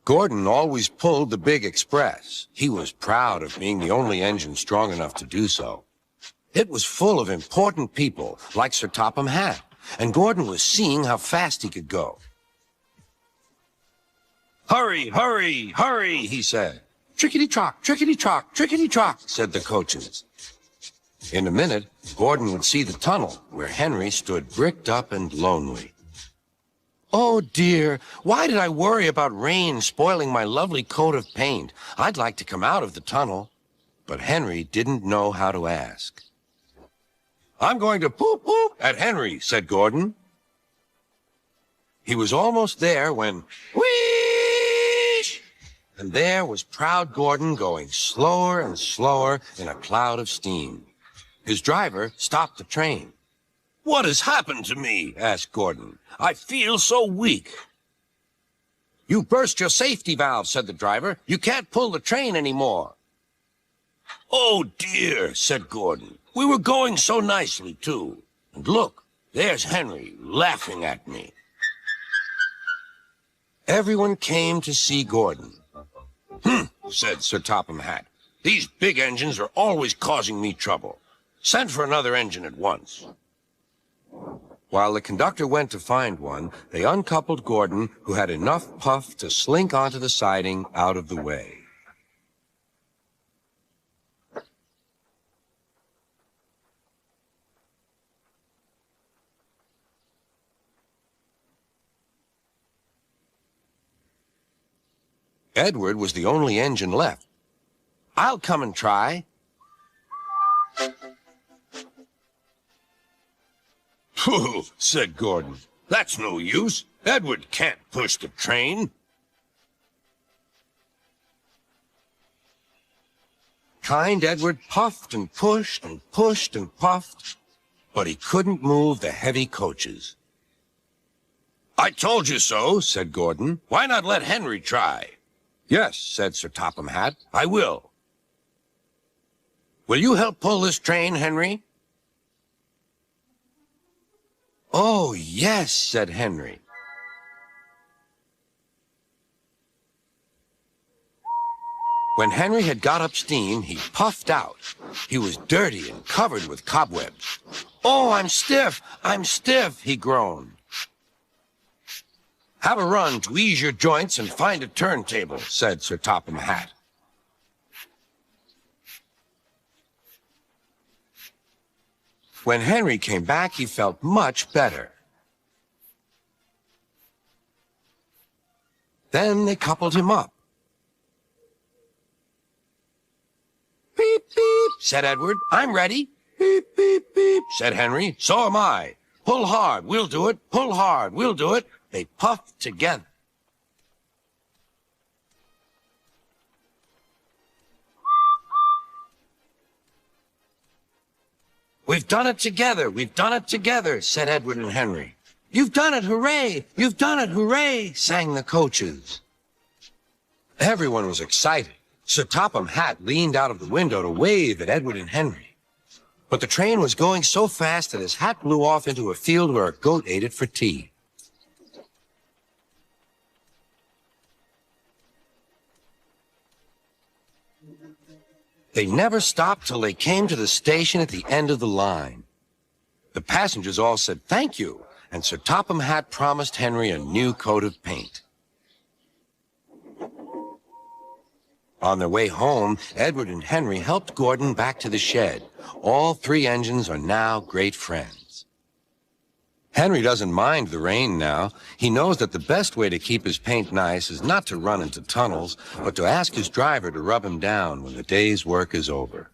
Gordon always pulled the big express. He was proud of being the only engine strong enough to do so. It was full of important people, like Sir Topham Hatt, and Gordon was seeing how fast he could go. "Hurry, hurry, hurry," he said. "Trickety-trock, trickety-trock, trickety-trock," said the coaches. In a minute, Gordon would see the tunnel, where Henry stood bricked up and lonely. "Oh, dear, why did I worry about rain spoiling my lovely coat of paint? I'd like to come out of the tunnel." But Henry didn't know how to ask. "I'm going to poop at Henry," said Gordon. He was almost there when, whoosh! And there was proud Gordon going slower and slower in a cloud of steam. His driver stopped the train. "What has happened to me?" asked Gordon. "I feel so weak." "You burst your safety valve," said the driver. "You can't pull the train anymore." "Oh, dear," said Gordon. "We were going so nicely, too. And look, there's Henry laughing at me." Everyone came to see Gordon. Said Sir Topham Hatt. "These big engines are always causing me trouble. Send for another engine at once." While the conductor went to find one, they uncoupled Gordon, who had enough puff to slink onto the siding out of the way. Edward was the only engine left. "I'll come and try." "Pooh," said Gordon. "That's no use. Edward can't push the train." Kind Edward puffed and pushed and pushed and puffed, but he couldn't move the heavy coaches. "I told you so," said Gordon. "Why not let Henry try?" "Yes," said Sir Topham Hatt, "I will." "Will you help pull this train, Henry?" "Oh, yes," said Henry. When Henry had got up steam, he puffed out. He was dirty and covered with cobwebs. "Oh, I'm stiff," he groaned. "Have a run to ease your joints and find a turntable," said Sir Topham Hatt. When Henry came back, he felt much better. Then they coupled him up. "Beep, beep," said Edward. "I'm ready." "Beep, beep, beep," said Henry. "So am I." "Pull hard, we'll do it. Pull hard, we'll do it." They puffed together. "We've done it together, we've done it together," said Edward and Henry. "You've done it, hooray! You've done it, hooray!" sang the coaches. Everyone was excited. Sir Topham Hatt leaned out of the window to wave at Edward and Henry. But the train was going so fast that his hat blew off into a field where a goat ate it for tea. They never stopped till they came to the station at the end of the line. The passengers all said thank you, and Sir Topham Hatt promised Henry a new coat of paint. On their way home, Edward and Henry helped Gordon back to the shed. All three engines are now great friends. Henry doesn't mind the rain now. He knows that the best way to keep his paint nice is not to run into tunnels, but to ask his driver to rub him down when the day's work is over.